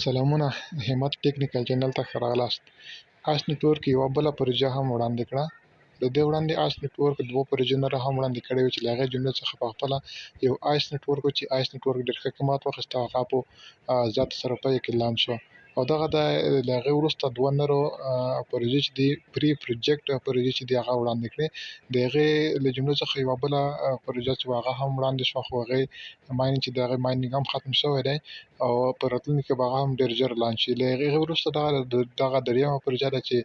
سلامونه، همت ټیکنیکل چینل ته ښه راغلاست. آس نیټورک یوه بله پروژه هم وړاندې کړه. د دې وړاندې آس نیټورک دوه پروژې نوره هم وړاندې کړې وې چې له هغې جملې څخه په خپله یو آیس نیټورک و چې آیس نیټورک ډېر ښه قیمت واخیست او هغه په زیاتو صرافیو کې لانچ شو. او دغه له هغې وروسته دوه نورو پروژې چې دي پري پروجیکټ پروژې چې دي هغه وړاندې کړې. د هغې له جملو څخه یوه بله پروژه چې هغه هم وړاندې شوه، خو هغې مایننګ چې د هغې مایننګ هم ختم شوی دی او په راتلونکي کې به هغه هم ډېر ژر لانچ شي. له هغې وروسته دغه دریمه پروژه ده چې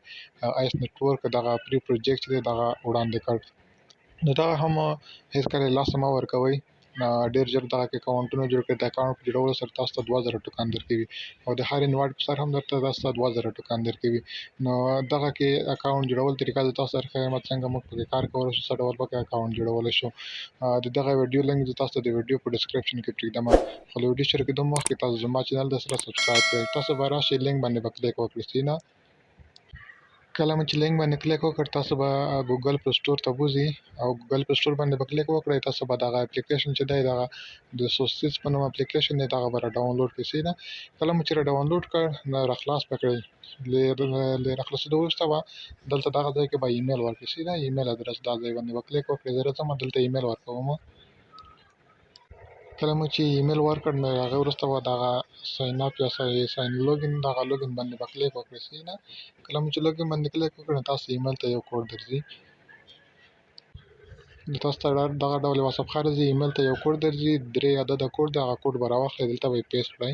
آیس نیټورک دغه پري پروجیکټ چې دی دغه وړاندې کړ. نو دغه هم هېڅکله یې لاسه مه ورکوئ. ډېر ژر دغه کې اکاونټونه جوړ کړئ. د اکاونټ په جوړولو سره تاسو ته 2000 ټوکان درکوي او د هر انوایټ په سر هم درته تاسو ته 2000 ټوکان درکوي. نو دغه کې اکاونټ جوړول طریقه زه تاسو سره ښیم څنګه موږ پکې کار کولی شو، څه ډول پکې اکاونټ جوړولی شو. د دغه ویډیو لینک زه تاسو ته د ویډیو په ډسکرپشن کې پرېږدم، خو له ویډیو شروع کېدو مخکې تاسو زما چینل درسره سبسکرایب کړئ. تاسو به راشئ لینک باندې به کلیک وکړئ. سینه کله مو چې لینک باندې کلیک وکړ تاسو به ګوګل پلی سټور ته بوځئ او ګوګل پلی سټور باندې به کلیک وکړئ. تاسو به دغه اپلیکیشن چې دی دغه د سوسیس په نوم اپلیکیشن دی دغه به را ډاونلوډ کړئ. سینه کله مو چې را ډاونلوډ کړ نو را خلاص به کړئ. له را خلاصېدو وروسته به دلته دغه ځای کې به ایمیل ورکړئ. سینه ایمیل ادرس دا ځای باندې به کلیک وکړئ. زه راځم دلته ایمیل ورکوم. کله مو چې ایمیل ورکړ نو هغې وروسته به دغه ساین اپ یا ساین لوګین دغه لوګین باندې به کلیک وکړئ. سینه کله مو چې لوګین باندې کلیک وکړئ نو تاسو ایمیل ته یو کوډ درځي. تاسو ته دغه ډول یوه صفحه راځي، ایمیل ته یو کوډ درځي، 3 عدده کوډ دی. هغه کوډ به راواخلئ، دلته به یې پیسټ کړئ.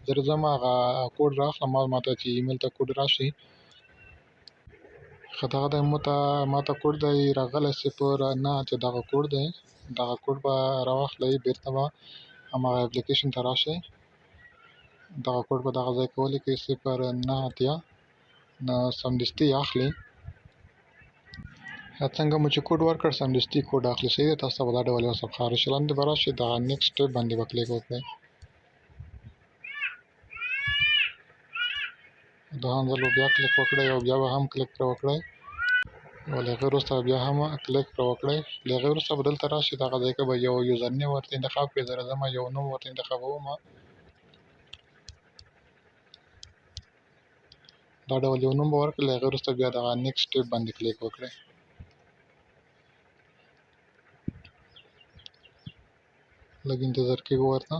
زه راځم هغه کوډ رااخلم، ماته چې ایمیل ته کوډ راشي. ښه دغه دی ماته کوډ دی راغلی 09 چې دغه کوډ دی. دغه کوډ به راواخلئ، بېرته به هماغه اپلیکیشن ته راشئ. دغه کوډ به دغه ځای کې ولیکئ 09 نو سمدستي یې اخلئ. څنګه مو چې کوډ ورکړ سمدستي کوډ اخلي. صحیح ده. تاسو ته به دا ډول یوه صفحه راشي، لاندې به راشئ، دغه نیکسټ ټیپ باندې به کلیک وکړئ. دوهم ځل به بیا کلیک وکړئ او بیا به هم کلیک پرې وکړئ او له هغې وروسته بیا هم کلیک پرې وکړئ. له هغې وروسته به دلته راشئ، دغه ځای کې به یو یوزر نیم ورته انتخاب کړئ. زه راځم یو نوم ورته انتخابوم. دا ډول یو نوم به ورکړئ. له هغې وروسته بیا دغه نیکسټ ټیپ باندې کلیک وکړئ. لږ انتظار کېږو ورته.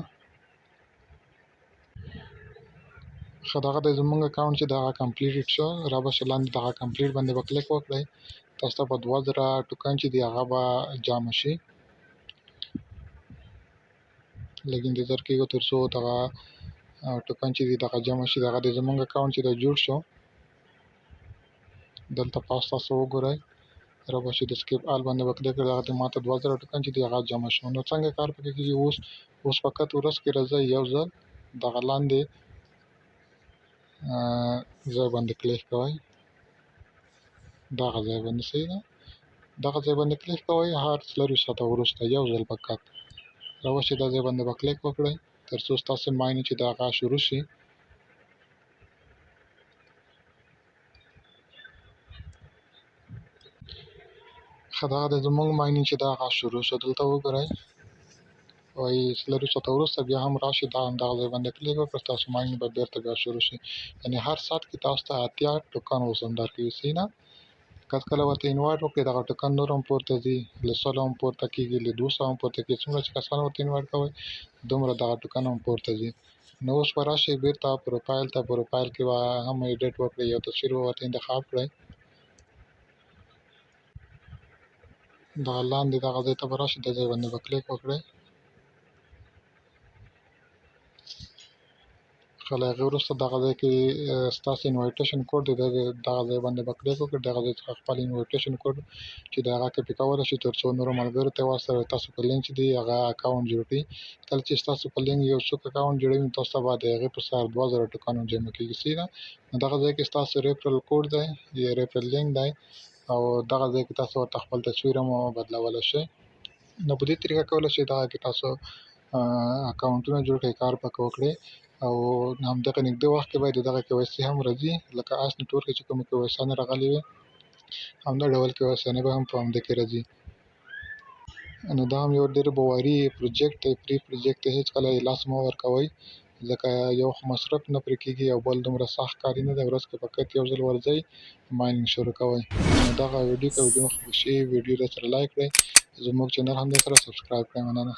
ښه دغه دی زموږ اکاونټ چې دغه کمپلیټ شو. را به شو لاندې دغه کمپلیټ باندې به کلیک وکړئ. تاسو ته به 2000 ټوکن چې دي هغه به جمع شي. لږ انتظار کېږو تر څو دغه ټوکن چې دي دغه جمع شي. دغه دی زموږ اکاونټ چې دی جوړ شو. دلته پاس تاسو وګورئ، را به شي د سکیپ آل باندې به کلیک کړئ. دغه دی ماته 2000 ټوکن چې دي هغه جمع شو. نو څنګه کار پکې کېږي اوس فقط ورځ کې راځئ یو ځل دغه لاندې ځای باندې کلیک کوئ. دغه ځای باندې صحیح ده. دغه ځای باندې کلیک کوئ. هر 24 ساعته وروسته یو ځل فقط را به شئ دا ځای باندې به کلیک وکړئ تر څو ستاسو مایننګ چې د هغه شروع شي. ښه دغه دی زموږ مایننګ چې د هغه شروع شو. دلته وګورئ وایي 24 ساعته وروسته بیا هم راشئ دغه ځای باندې کلیک وکړئ، ستاسو مایننګ به بېرته بیا شروع شي. یعنې هر ساعت کې تاسو ته 80 ټوکن اوس هم درکوي. صحیح ده. کله ورته انوایټ وکړئ دغه ټوکن نور هم پورته ځي، له 100 هم پورته کېږي، له 200 هم پورته کېږي. څومره چې کسان ورته انوایټ کوئ دومره دغه ټوکن هم پورته ځي. نو اوس به راشئ بېرته پروفایل ته. پروفایل کې به هم ایډیټ وکړئ، یو تصویر به ورته انتخاب کړئ. دغه لاندې دغه ځای ته به راشئ، دې ځای باندې به کلیک وکړئ. ښه له هغې وروسته دغه ځای کې ستاسو انویټیشن کوډ دی، دغه ځای باندې به کلیک وکړئ. دغه ځای څخه خپل انویټیشن کوډ چې د هغه کاپي کولی شئ تر څو نورو ملګرو ته یې واستوئ. تاسو په لینک چې دی هغه اکاونټ جوړ کړي. کله چې ستاسو په لینک یو څوک اکاونټ جوړوي نو تاسو ته به د هغې په سر 2000 ټوکن هم جمع کېږي. صحیح ده. نو دغه ځای کې ستاسو ریفرل کوډ دی یا ریفرل لینک دی او دغه ځای کې تاسو ورته خپل تصویر هم بدلولی شئ. نو په دې طریقه کولی شئ دغه کې تاسو اکاونټونه جوړ کړئ، کار پکې وکړئ او همدغه نږدې وخت کې به د دغه KYC هم راځي. لکه آس نیټورک کې چې کومې KYC-ګانې راغلې وې همدا ډول KYC-ګانې به هم په همدې کې راځي. نو دا هم یو ډېر باوري پروجیکټ دی، پري پروجیکټ دی. هېڅکله یې لاس مه ورکوئ ځکه یو خو مصرف نه پرې کېږي او بل دومره سخت کاري نه دی. ورځ کې فقط یو ځل ورځئ مایننګ شروع کوئ. نو دغه ویډیو که ویډیو مو خوښ شي ویډیو راسره لایک کړئ، زموږ چینل هم درسره سبسکرایب کړئ. مننه.